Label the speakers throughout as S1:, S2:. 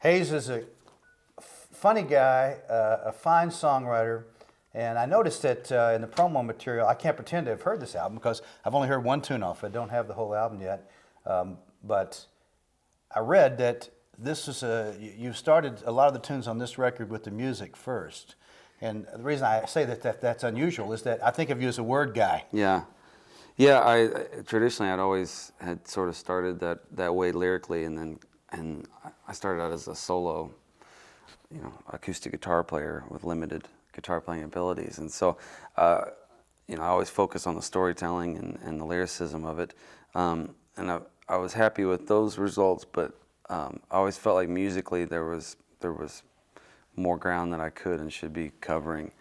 S1: Hayes is a funny guy, a fine songwriter, and I noticed that in the promo material, I can't pretend to have heard this album because I've only heard one tune off. I don't have the whole album yet, but I read that this is you started a lot of the tunes on this record with the music first. And the reason I say that's unusual is that I think of you as a word guy.
S2: Yeah. Yeah, I'd always had sort of started that way lyrically, and I started out as a solo, acoustic guitar player with limited guitar playing abilities, and so I always focused on the storytelling and the lyricism of it, and I was happy with those results, but I always felt like musically there was more ground that I could and should be covering,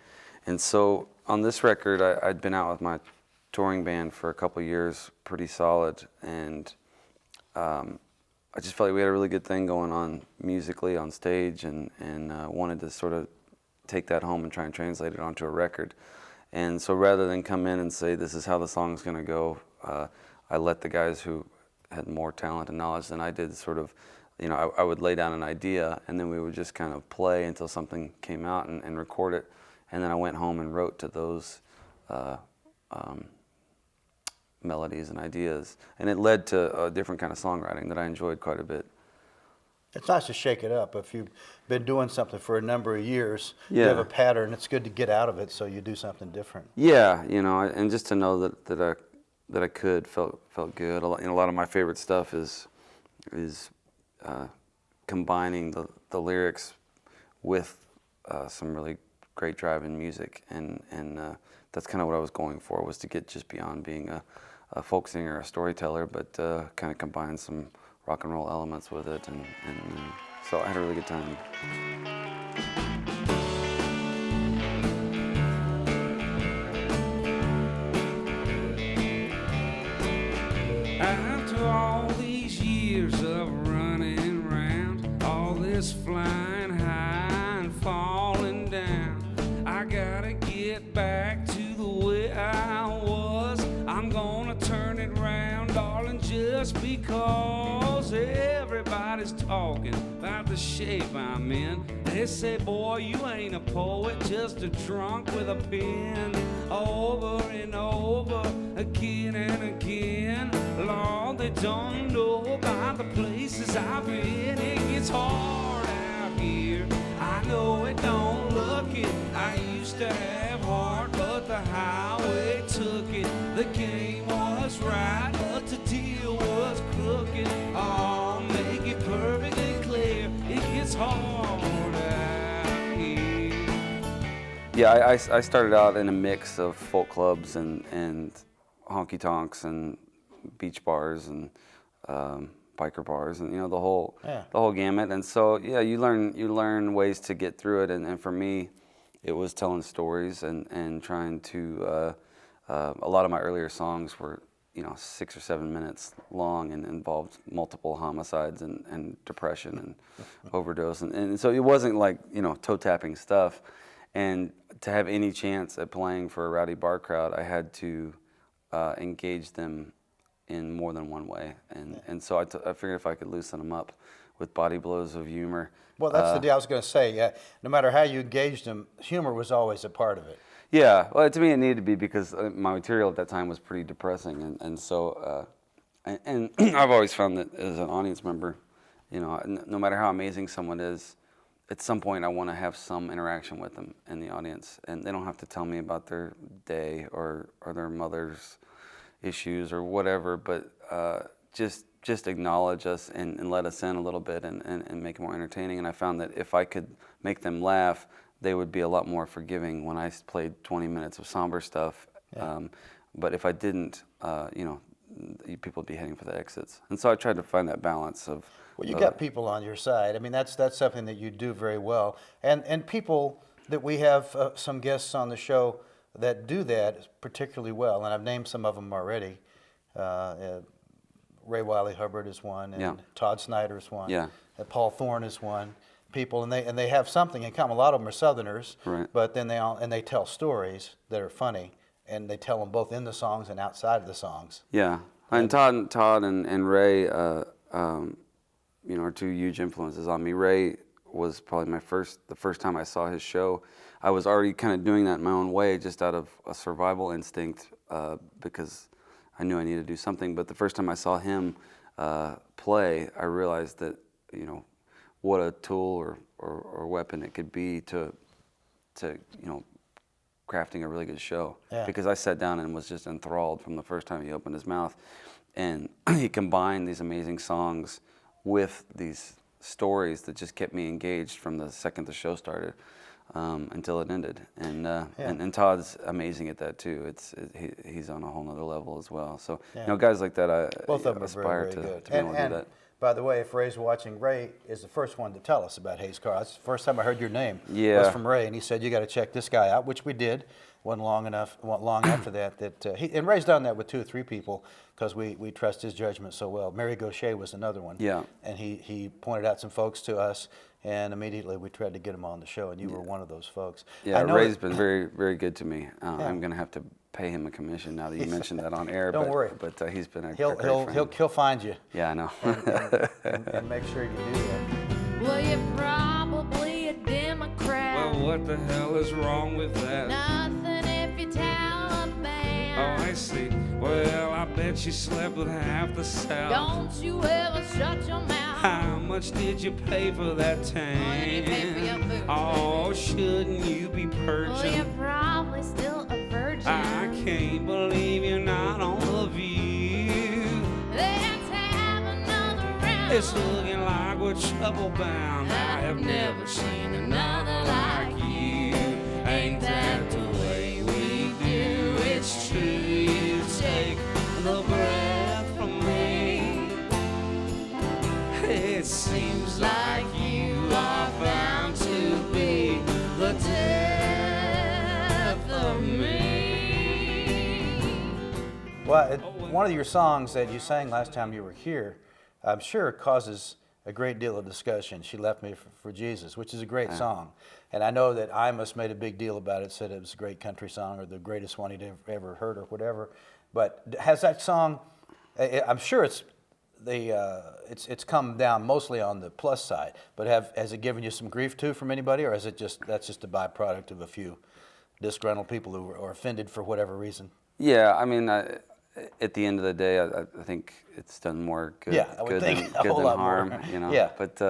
S2: and so on this record I'd been out with my touring band for a couple of years, pretty solid, and I just felt like we had a really good thing going on musically on stage, and wanted to sort of take that home and try and translate it onto a record. And so rather than come in and say this is how the song's going to go, I let the guys who had more talent and knowledge than I did sort of, I would lay down an idea, and then we would just kind of play until something came out and record it, and then I went home and wrote to those melodies and ideas, and it led to a different kind of songwriting that I enjoyed quite a bit.
S1: It's nice to shake it up. If you've been doing something for a number of years,
S2: Yeah.
S1: you have a pattern. It's good to get out of it, so you do something different.
S2: Yeah, and just to know that I could felt good. A lot of my favorite stuff is combining the lyrics with some really great driving music, and that's kind of what I was going for, was to get just beyond being a folk singer, a storyteller, but kind of combine some rock and roll elements with it, and so I had a really good time.
S3: After all these years of running around, all this flying high and falling down, I gotta get back to the way I was. I'm gonna turn it round, darling, just because everybody's talking about the shape I'm in. They say, boy, you ain't a poet, just a drunk with a pen. Over and over, again and again. Lord, they don't know about the places I've been. It gets hard out here, I know it don't look it. I used to have heart, but the highway took it. The game was right, but the deal was crooked. Oh, make it perfectly clear, it gets hard out here.
S2: Yeah, I started out in a mix of folk clubs and honky tonks and beach bars and biker bars, and the whole gamut. And so you learn ways to get through it. And for me, it was telling stories and trying to. A lot of my earlier songs were 6 or 7 minutes long and involved multiple homicides and depression and overdose, and so it wasn't like toe tapping stuff. And to have any chance at playing for a rowdy bar crowd, I had to engage them in more than one way, and so I figured if I could loosen them up with body blows of humor.
S1: Well, that's the deal. I was going to say, yeah, no matter how you engaged them, humor was always a part of it.
S2: Yeah, well, to me it needed to be, because my material at that time was pretty depressing, and so and I've always found that as an audience member, no matter how amazing someone is, at some point I want to have some interaction with them in the audience, and they don't have to tell me about their day or their mother's issues or whatever, but just acknowledge us and let us in a little bit and make it more entertaining. And I found that if I could make them laugh, they would be a lot more forgiving when I played 20 minutes of somber stuff. Yeah. But if I didn't, people would be heading for the exits. And so I tried to find that balance of.
S1: Well, you got people on your side. I mean, that's something that you do very well. And people that we have some guests on the show that do that particularly well, and I've named some of them already. Ray Wiley Hubbard is one, and Todd Snyder is one.
S2: Yeah.
S1: Paul Thorne is one. People, and they have something in common. A lot of them are Southerners,
S2: right.
S1: But then they tell stories that are funny, and they tell them both in the songs and outside of the songs.
S2: Yeah, and Todd and Ray, are two huge influences on me. Ray was probably the first time I saw his show. I was already kind of doing that in my own way, just out of a survival instinct, because I knew I needed to do something. But the first time I saw him play, I realized that, what a tool or weapon it could be to crafting a really good show.
S1: Yeah.
S2: Because I sat down and was just enthralled from the first time he opened his mouth. And he combined these amazing songs with these stories that just kept me engaged from the second the show started until it ended. And Todd's amazing at that too. He's on a whole nother level as well. So guys like that, I
S1: Both of them are
S2: aspire
S1: very, very good.
S2: to be able to do that.
S1: By the way, if Ray's watching, Ray is the first one to tell us about Hayes Carll. That's the first time I heard your name.
S2: Yeah.
S1: Was from Ray, and he said you got to check this guy out, which we did. Wasn't long after that. And Ray's done that with 2 or 3 people because we trust his judgment so well. Larry Groce was another one.
S2: Yeah.
S1: And he pointed out some folks to us, and immediately we tried to get him on the show, and you were one of those folks.
S2: Yeah, Ray's been very, very good to me. I'm going to have to pay him a commission now that you mentioned that on air.
S1: Don't worry.
S2: But he's been a great friend.
S1: He'll find you.
S2: Yeah, I know.
S1: and make sure you do that.
S4: Well, you're probably a Democrat.
S3: Well, what the hell is wrong with that?
S4: Nothing if you're Taliban.
S3: Oh, I see. Well, I bet you slept with half the South.
S4: Don't you ever shut your mouth.
S3: How much did you pay for that
S4: What did you pay for your
S3: tan?
S4: food?
S3: Oh, shouldn't you be
S4: Well, you're
S3: purging?
S4: probably still a virgin.
S3: I can't believe you're not on the View.
S4: Let's have another round.
S3: It's looking like we're trouble bound. I have never seen another like you. Ain't that the way we do? It's true, you take the breath from me. It seems like you are bound to be the death of me.
S1: Well, one of your songs that you sang last time you were here, I'm sure causes a great deal of discussion. She Left Me for Jesus, which is a great song. And I know that Imus made a big deal about it, said it was a great country song or the greatest one he'd ever heard or whatever. But has that song, I'm sure it's come down mostly on the plus side, but has it given you some grief too from anybody, or is it that's just a byproduct of a few disgruntled people who are offended for whatever reason?
S2: Yeah, I mean, at the end of the day, I think it's done more good,
S1: I would
S2: good
S1: think
S2: than,
S1: a
S2: good
S1: whole
S2: than
S1: lot
S2: harm.
S1: more. Yeah.
S2: But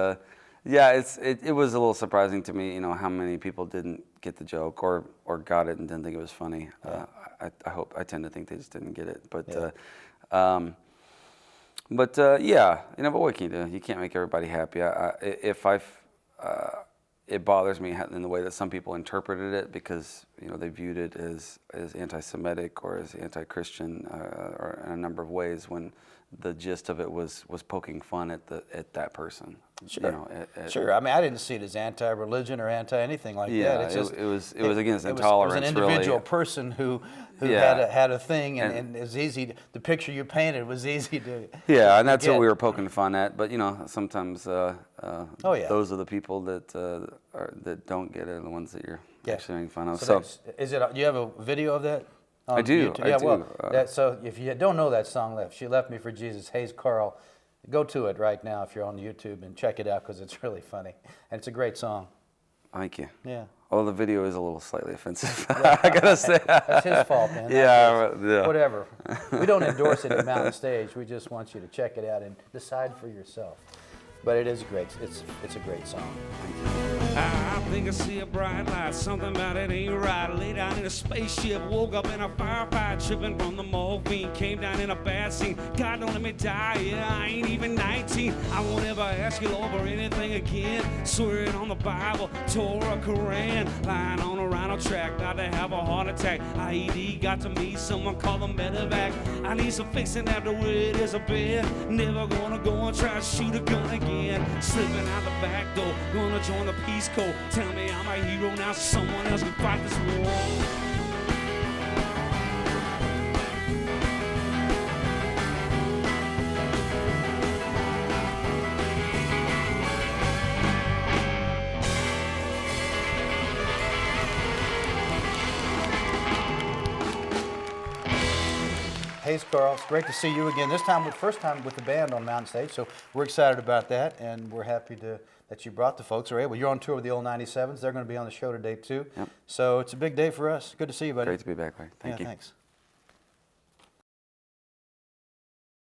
S2: yeah, it was a little surprising to me, how many people didn't get the joke or got it and didn't think it was funny. I tend to think they just didn't get it. But yeah, but what can you do? You can't make everybody happy. It bothers me in the way that some people interpreted it because they viewed it as anti-Semitic or as anti-Christian or in a number of ways when the gist of it was poking fun at that person.
S1: Sure. Sure. I mean, I didn't see it as anti-religion or anti-anything like that. It's just,
S2: it was against
S1: it
S2: intolerance.
S1: was an individual person who had a thing, and it was easy. The picture you painted was easy to.
S2: Yeah, and that's
S1: get.
S2: what we were poking fun at. But sometimes those are the people that don't get it, are the ones that you're actually making fun of. So
S1: is it? Do you have a video of that?
S2: I do.
S1: YouTube?
S2: I
S1: yeah,
S2: do.
S1: Well, so if you don't know that song, She Left Me for Jesus, Hayes Carll, go to it right now if you're on YouTube and check it out because it's really funny and it's a great song.
S2: Thank you.
S1: Yeah.
S2: Well, the video is a little slightly offensive. I gotta say.
S1: That's his fault, man.
S2: Yeah.
S1: Whatever. We don't endorse it at Mountain Stage. We just want you to check it out and decide for yourself. But it is great. It's a great song.
S3: I think I see a bright light, something about it ain't right. Lay down in a spaceship, woke up in a firefight, tripping from the morphine, came down in a bad scene. God, don't let me die, yeah, I ain't even 19. I won't ever ask you, Lord, for anything again. Swearing on the Bible, Torah, Quran, lying on a rhino track, about to have a heart attack. IED got to me, someone call the medevac. I need some fixing after where it is a bed. Never gonna go and try to shoot a gun again. Slipping out the back door, gonna join the Peace Corps. Tell me I'm a hero now, so someone else can fight this war.
S1: Hayes Carll, it's great to see you again. This time, first time with the band on Mountain Stage, so we're excited about that, and we're happy that you brought the folks. All right, well, you're on tour with the old 97s. They're going to be on the show today, too.
S2: Yep.
S1: So it's a big day for us. Good to see you, buddy.
S2: Great to be back, Larry. Thank you.
S1: Thanks.